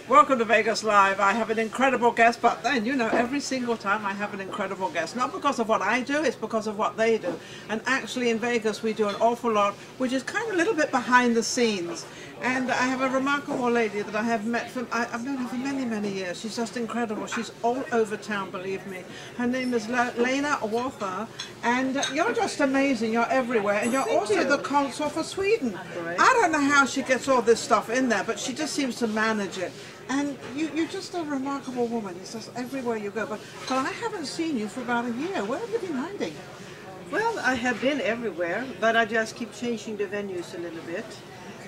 Welcome to Vegas Live. I have an incredible guest, but then, you know, every single time I have an incredible guest. Not because of what I do, it's because of what they do. And actually in Vegas we do an awful lot, which is kind of a little bit behind the scenes. And I have a remarkable lady that I have met from, I've known her for many, many years. She's just incredible. She's all over town, believe me. Her name is Lena Walther, and you're just amazing. You're everywhere. And you're also the consul for Sweden. I don't know how she gets all this stuff in there, but she just seems to manage it. And you're just a remarkable woman. It's just everywhere you go. But I haven't seen you for about a year. Where have you been hiding? Well, I have been everywhere, but I just keep changing the venues a little bit.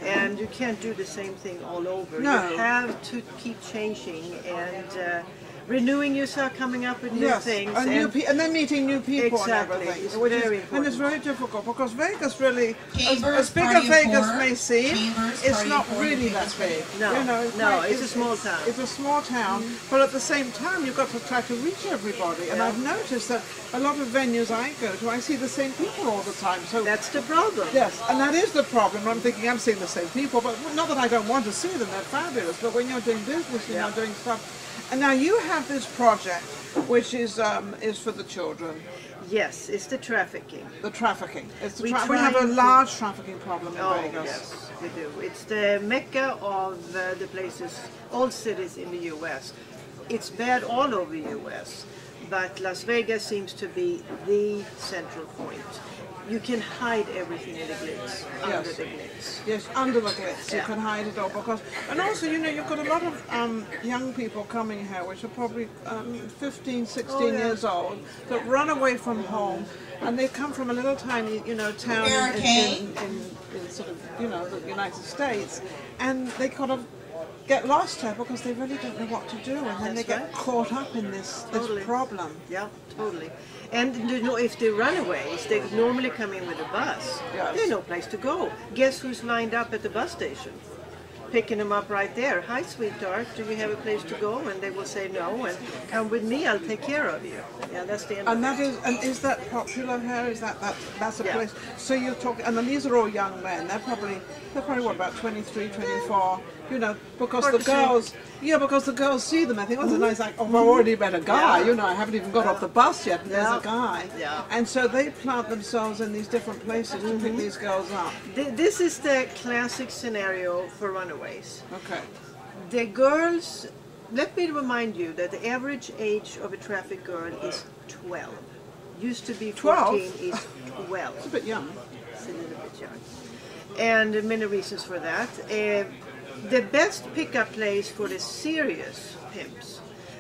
And you can't do the same thing all over. No. You have to keep changing and renewing yourself, coming up with new things. And then meeting new people exactly. and everything. It's very important. And it's very difficult because Vegas really, as big as Vegas may seem, it's not really that big. No, you know, it's a small town. It's a small town, but at the same time you've got to try to reach everybody. And I've noticed that a lot of venues I go to, I see the same people all the time. So that's the problem. Yes, and that is the problem. I'm thinking I'm seeing the same people, but not that I don't want to see them, they're fabulous. But when you're doing business and you're doing stuff. And now you have this project, which is for the children. Yes, it's the trafficking. The trafficking. We have a large trafficking problem in Vegas. Yes, we do. It's the mecca of the places, all cities in the U.S. It's bad all over the U.S., but Las Vegas seems to be the central point. You can hide everything in the glitz, under the glitz. Yes, under the glitz, you can hide it all. And also, you know, you've got a lot of young people coming here, which are probably 15, 16 years old, that run away from home, and they come from a little tiny, you know, town in sort of, you know, the United States, and they kind of get lost here because they really don't know what to do, and then they get caught up in this problem. Yeah, totally. And you know, if they're runaways, they normally come in with a bus. Yes. There's no place to go. Guess who's lined up at the bus station? Picking them up right there. Hi, sweetheart, do you have a place to go? And they will say no, and come with me, I'll take care of you. Yeah, that's the end of it. And is that popular here? Is that's a place? So you're talking, and then these are all young men. They're probably what, about 23, 24, you know, because the girls see them. I think, oh, nice, like, oh, I've already met a guy, you know, I haven't even got off the bus yet, and there's a guy. Yeah. And so they plant themselves in these different places to pick these girls up. This is the classic scenario for runaways. Okay. The girls, let me remind you that the average age of a trafficked girl is 12. Used to be 14, is 12. It's a bit young. It's a little bit young. And many reasons for that. The best pickup place for the serious pimps,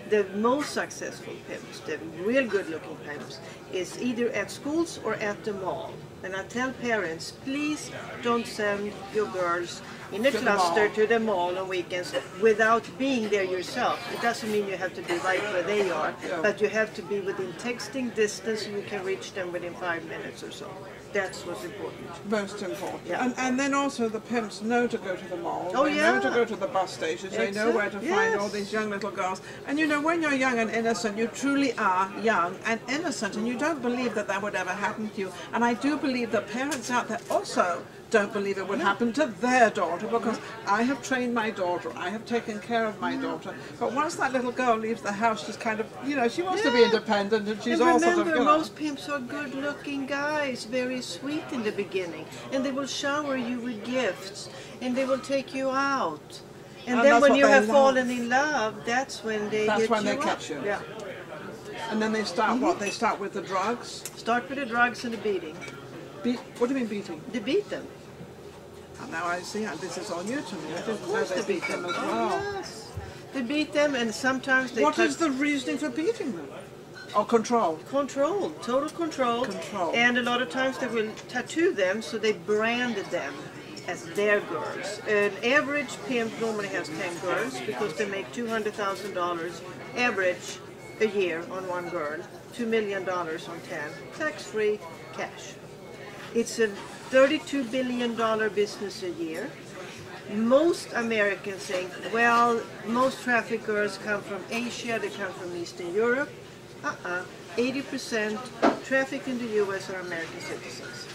the most successful pimps, the real good looking pimps, is either at schools or at the mall. And I tell parents, please don't send your girls in a cluster to the mall on weekends without being there yourself. It doesn't mean you have to be right where they are, but you have to be within texting distance so you can reach them within 5 minutes or so. That's what's important. Most important. Yeah. And then also the pimps know to go to the mall. Oh, they know to go to the bus stations. They know where to find all these young little girls. And you know, when you're young and innocent, you truly are young and innocent, and you don't believe that that would ever happen to you. And I do believe that parents out there also don't believe it would happen to their daughter, because I have trained my daughter, I have taken care of my daughter, but once that little girl leaves the house, she's kind of, you know, she wants to be independent, and she's all sort of, you know. Most pimps are good looking guys, very sweet in the beginning, and they will shower you with gifts, and they will take you out, and then when you have fallen in love, that's when they catch you. Yeah. And then they start what? They start with the drugs? Start with the drugs and the beating. What do you mean beating? They beat them. And now I see, this is all new to me. I didn't know they beat them as well. Yes. They beat them, and sometimes they... What is the reasoning for beating them? Or control? Control. Total control. Control. And a lot of times they will tattoo them, so they branded them as their girls. An average pimp normally has 10 girls because they make $200,000 average a year on one girl. $2 million on 10. Tax-free cash. It's a $32 billion business a year. Most Americans think, well, most trafficked girls come from Asia, they come from Eastern Europe. 80% trafficked in the U.S. are American citizens.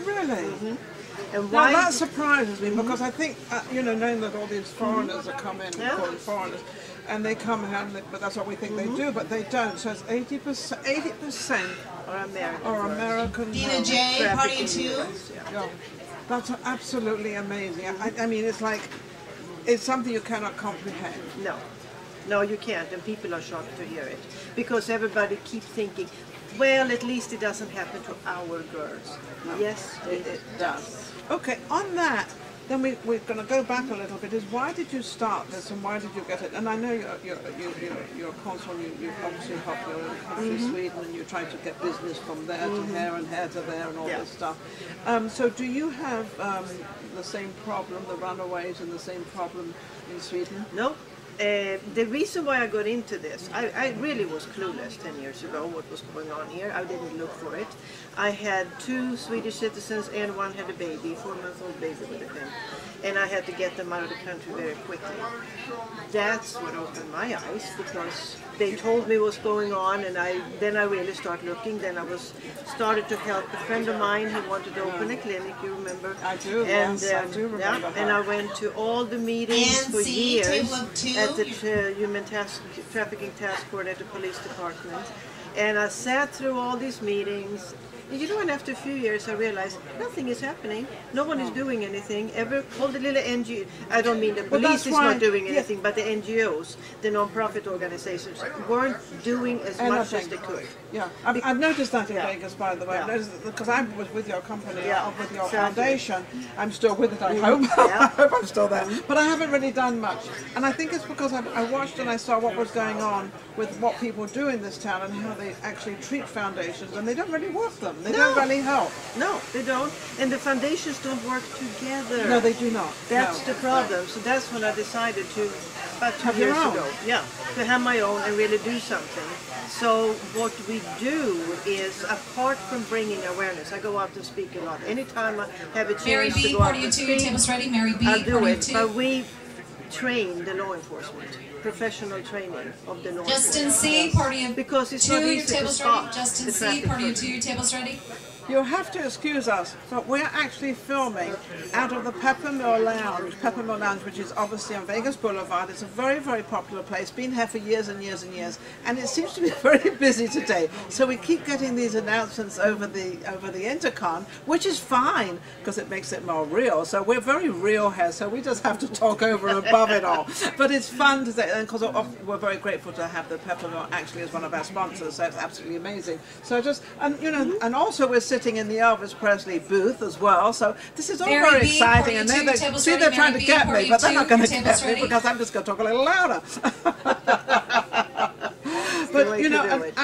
Really? And Well, why? that surprises me because I think, you know, knowing that all these foreigners that come in, Yeah. call them foreigners, and they come here, but that's what we think they do, but they don't. So it's 80% Or American. are girls. American Nina girls. J, party Trafficking of two. US, yeah. Yeah. That's absolutely amazing. I mean, it's like, it's something you cannot comprehend. No, no, you can't, and people are shocked to hear it because everybody keeps thinking, well, at least it doesn't happen to our girls. Yes, it does. Okay, on that, then we're going to go back a little bit. Is why did you start this and why did you get it? And I know you're a consul. You obviously help your own country, Sweden, and you try to get business from there to here and here to there and all Yeah. this stuff. So do you have the same problem, the runaways, and the same problem in Sweden? No. The reason why I got into this, I really was clueless 10 years ago what was going on here. I didn't look for it. I had 2 Swedish citizens and one had a baby, 4-month-old baby with a pimp. And I had to get them out of the country very quickly. That's what opened my eyes because they told me what's going on, and then I really started looking. Then I started to help a friend of mine who wanted to open a clinic. You remember? I do. And, Yes, I do remember. yeah, and I went to all the meetings for NC, years table of two. at the Human Trafficking Task Force at the police department, and I sat through all these meetings. And you know, and after a few years I realized nothing is happening. No one is doing anything. All the little NGOs, I don't mean the Well, police that's is why- not doing yeah. anything, but the NGOs, the non-profit organizations, weren't doing as much as they could. Yeah, I've noticed that in Yeah. Vegas, by the way. Yeah. Because I was with your company, Yeah, with your exactly. foundation. I'm still with it, I hope. Yeah. I hope I'm still there. But I haven't really done much. And I think it's because I watched and I saw what was going on with what people do in this town and how they actually treat foundations, and they don't really work them. They don't really help. No, they don't. And the foundations don't work together. No, they do not. That's No. the problem. So that's when I decided to, about 2 Have your years own. ago, yeah, to have my own and really do something. So what we do is, apart from bringing awareness, I go out and speak a lot. Anytime I have a chance Mary to B, go out party and of two, speak, tables ready. Mary B, I'll do party of it. two. But we train the law enforcement, professional training of the law Justin enforcement. C, party of Because it's two, not your easy to tables stop ready. Justin the C, traffic party of person. two, your tables ready. You'll have to excuse us, but we're actually filming out of the Peppermill Lounge, which is obviously on Vegas Boulevard. It's a very, very popular place, been here for years and years and years, and it seems to be very busy today. So we keep getting these announcements over the intercom, which is fine, because it makes it more real. So we're very real here, so we just have to talk over and above it all. But it's fun to say, and because we're very grateful to have the Peppermill actually as one of our sponsors, so it's absolutely amazing. So just, and you know, and also we're sitting in the Elvis Presley booth as well, so this is all Mary very B, exciting. And party they're, two, tables see, ready. they're trying to Mary B, get me, party but they're two, not going to tables get me ready. because I'm just going to talk a little louder. way But you to know, do it.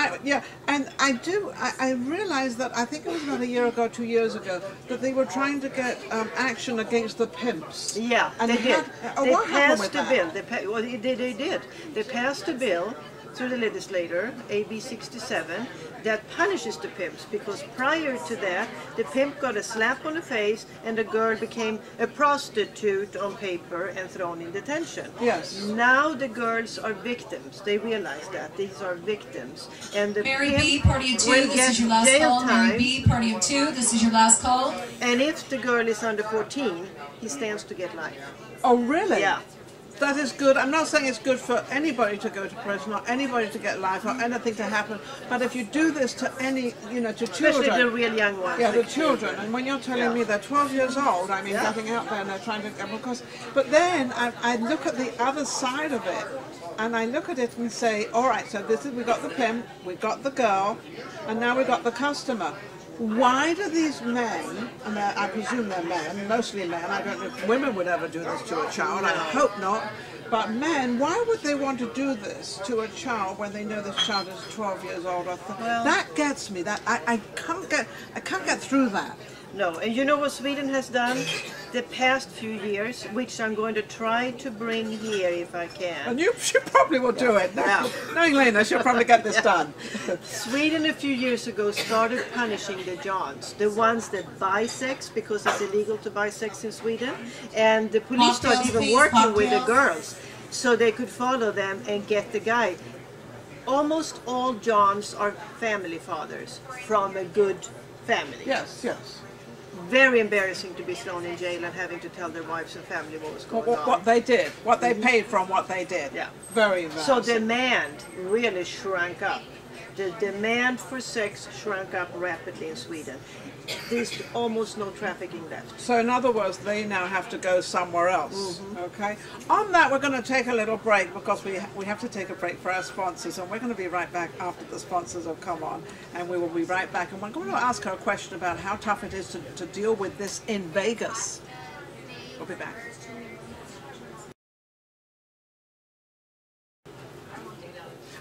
I realized that I think it was about a year ago, 2 years ago, that they were trying to get action against the pimps. Yeah, And they did. They what happened with passed a that? bill. Well, they did. They passed a bill through the legislator, AB 67, that punishes the pimps, because prior to that, the pimp got a slap on the face and the girl became a prostitute on paper and thrown in detention. Yes. Now the girls are victims. They realize that these are victims, and the Mary pimp B, party of two, will this get is your last jail call. Mary time. B, party of two, this is your last call. And if the girl is under 14, he stands to get life. Oh, really? Yeah. That is good. I'm not saying it's good for anybody to go to prison or anybody to get life or anything to happen. But if you do this to any, you know, to Especially children. the real young ones. Yeah, the children. And when you're telling me they're 12 years old, I mean, Yeah. getting out there and they're trying to, because, but then I look at the other side of it, and I look at it and say, all right, so this is, we got the pimp, we got the girl, and now we got the customer. Why do these men, and I presume they're men, mostly men, I don't know if women would ever do this to a child, I hope not, but men, why would they want to do this to a child when they know this child is 12 years old? Or that gets me, that I can't get through that. No, and you know what Sweden has done the past few years, which I'm going to try to bring here if I can. And she probably will do it. Yeah. Knowing Lena, she'll probably get this done. Sweden a few years ago started punishing the Johns, the ones that buy sex, because it's illegal to buy sex in Sweden, and the police started Cocktails, even please, working with the cocktails. girls, so they could follow them and get the guy. Almost all Johns are family fathers from a good family. Yes, yes. very embarrassing to be thrown in jail and having to tell their wives and family what was going on. What they did, what they paid from what they did. Yeah. Very embarrassing. So demand really shrunk up. The demand for sex shrunk up rapidly in Sweden. There's almost no trafficking left. So in other words, they now have to go somewhere else. Okay. On that, we're going to take a little break because we have to take a break for our sponsors, and we're going to be right back after the sponsors have come on, and we will be right back. And we're going to ask her a question about how tough it is to deal with this in Vegas. We'll be back.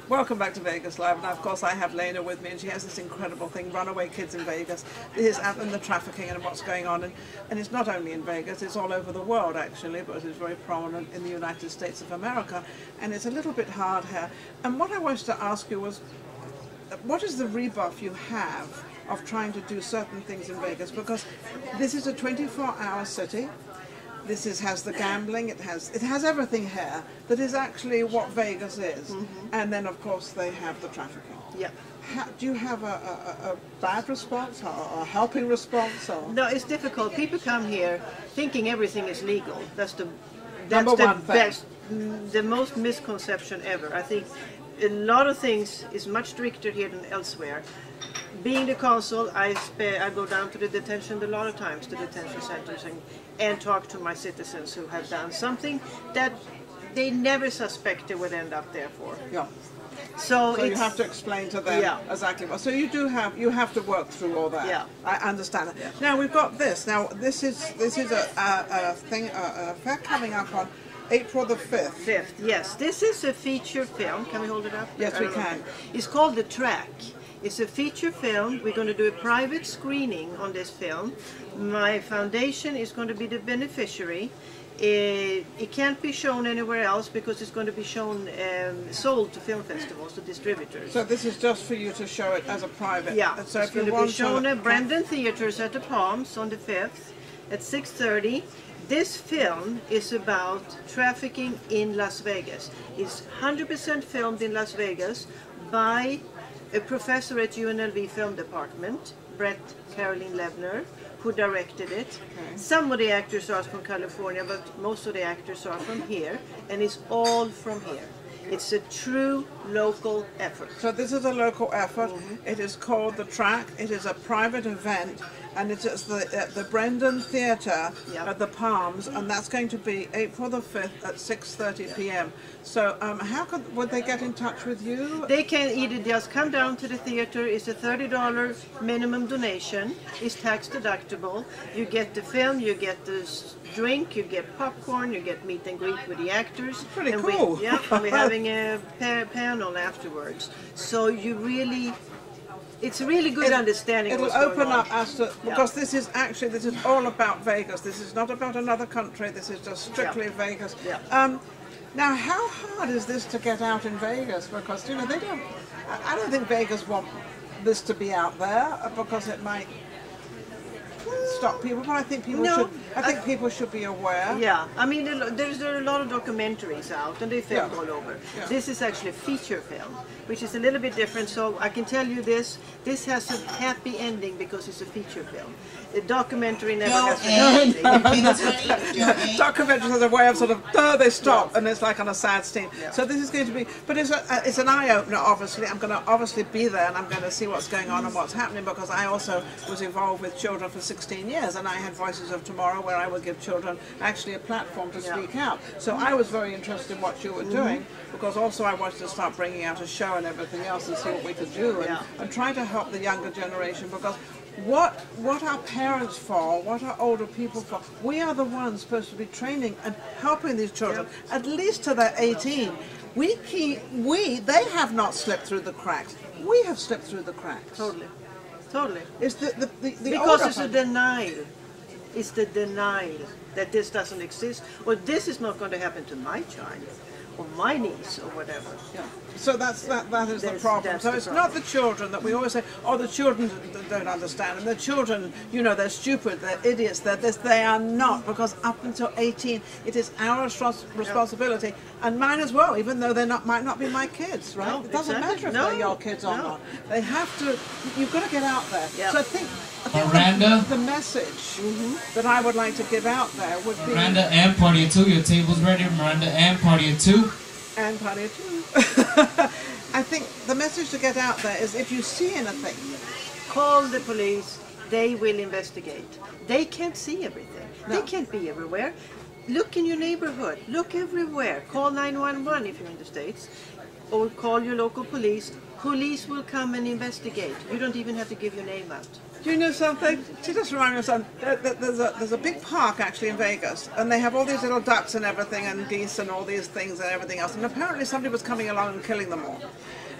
Welcome back to Vegas Live, and of course I have Lena with me, and she has this incredible thing, Runaway Kids in Vegas. This is and the trafficking and what's going on, and it's not only in Vegas, it's all over the world actually, but it's very prominent in the United States of America, and it's a little bit hard here. And what I wanted to ask you was, what is the rebuff you have of trying to do certain things in Vegas? Because this is a 24-hour city. This has the gambling, it has everything here that is actually what Vegas is. And then of course they have the trafficking. Yeah. Do you have a bad response or a helping response? Or? No, it's difficult. People come here thinking everything is legal. That's the best, the most misconception ever. I think a lot of things is much stricter here than elsewhere. Being the consul, I go down to the detention a lot of times, to detention centers, and talk to my citizens who have done something that they never suspected would end up there for. Yeah. So you have to explain to them exactly. So you have to work through all that. Yeah. I understand it. Yeah. Now we've got this. Now this is a fair coming up on April the 5th. Yes. This is a feature film. Can we hold it up? Yes, we can. It's called The Track. It's a feature film. We're going to do a private screening on this film. My foundation is going to be the beneficiary. It can't be shown anywhere else because it's going to be shown, sold to film festivals, to distributors. So this is just for you to show it as a private. Yeah, so it's going to be shown at Brandon Theatres at the Palms on the 5th at 6:30. This film is about trafficking in Las Vegas. It's 100% filmed in Las Vegas by a professor at UNLV Film Department, Brett Caroline Levner, who directed it. Okay. Some of the actors are from California, but most of the actors are from here, and it's all from here. It's a true local effort. So this is a local effort. It is called The Track. It is a private event, and it is the Brendan Theatre at the Palms, and that's going to be April the 5th at 6:30 p.m. So would they get in touch with you? They can either just come down to the theater. It's a $30 minimum donation. It's tax deductible. You get the film, you get the drink, you get popcorn, you get meet and greet with the actors. Pretty cool. And we're having a panel afterwards. So it's a really good understanding. It'll open up as to, because this is all about Vegas. This is not about another country. This is just strictly Vegas. Yeah. Now, how hard is this to get out in Vegas? Because I don't think Vegas want this to be out there because it might stop people, but I think people should be aware. Yeah, I mean, there are a lot of documentaries out, and they filmed all over. Yeah. This is actually a feature film, which is a little bit different. So I can tell you this has a happy ending because it's a feature film. The documentary never has a happy ending. Documentaries has a way of sort of they stop and it's like on a sad scene. Yeah. So this is going to be, but it's an eye opener. Obviously, I'm going to obviously be there and I'm going to see what's going on and what's happening, because I also was involved with children for 16 years, and I had Voices of Tomorrow where I would give children actually a platform to speak out. So I was very interested in what you were doing, because also I wanted to start bringing out a show and everything else and see what we could do and try to help the younger generation, because what are parents for, what are older people for? We are the ones supposed to be training and helping these children, at least till they're 18. They have not slipped through the cracks. We have slipped through the cracks. Totally. It's because it's a denial. It's the denial that this doesn't exist, or this is not going to happen to my child, or my niece, or whatever. Yeah. So that is the problem. So it's not the children that we always say, oh, the children don't understand, and the children, they're stupid, they're idiots, they're this. They are not, because up until 18, it is our responsibility, and mine as well, even though they might not be my kids, right? No, it doesn't matter if they're your kids or not. They have to. You've got to get out there. Yeah. So I think Miranda. The message that I would like to give out there would be... Miranda and party of 2. Your table's ready. Miranda and party of 2. And party of 2. I think the message to get out there is if you see anything, call the police. They will investigate. They can't see everything. No. They can't be everywhere. Look in your neighborhood. Look everywhere. Call 911 if you're in the States. Or call your local police. Police will come and investigate. You don't even have to give your name out. do you know something? To just remind me of something, there's a big park actually in Vegas, and they have all these little ducks and everything, and geese and all these things and everything else, and apparently somebody was coming along and killing them all.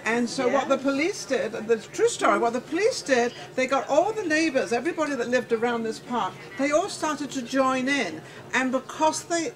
And so what the police did, the true story, what the police did, they got all the neighbors, everybody that lived around this park, they all started to join in. And because the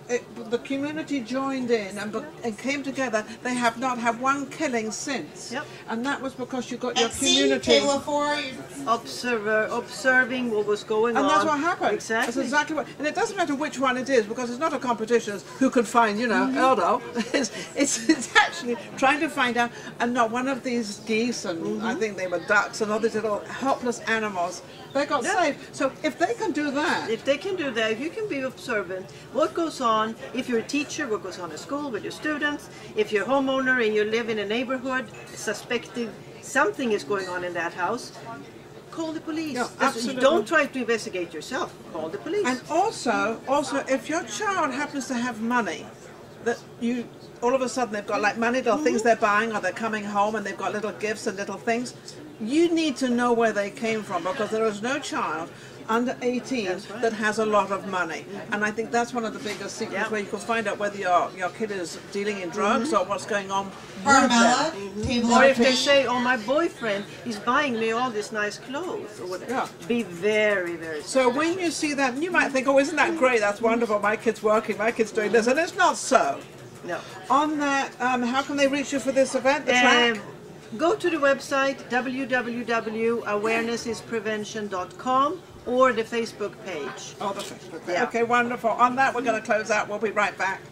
community joined in and came together, they have not had one killing since. Yep. And that was because you got your And see, community. table 4. Observing what was going on. And that's what happened. Exactly. That's exactly what. And it doesn't matter which one it is, because it's not a competition as who can find, Eldo. It's actually trying to find out, and not one of these geese, and I think they were ducks, and all these little helpless animals, they got saved. So if they can do that. If they can do that, if you can be observant, what goes on, if you're a teacher, what goes on at school with your students, if you're a homeowner and you live in a neighborhood suspecting something is going on in that house, call the police. Yeah, absolutely. Don't try to investigate yourself. Call the police. And also, if your child happens to have money, that you all of a sudden they've got like money, little things they're buying, or they're coming home and they've got little gifts and little things, you need to know where they came from, because there is no child under 18 that has a lot of money. And I think that's one of the biggest secrets, where you can find out whether your kid is dealing in drugs or what's going on with Carmela, them. table or if they 3. say, oh, my boyfriend is buying me all this nice clothes, or whatever. Yeah. Be very, very So when you see that, you might think, oh, isn't that great? That's wonderful. My kid's working. My kid's doing this. And it's not so. No. On that, how can they reach you for this event? The track? Go to the website www.awarenessisprevention.com or the Facebook page. Oh, the Facebook. Yeah. Okay, wonderful. On that, we're going to close out. We'll be right back.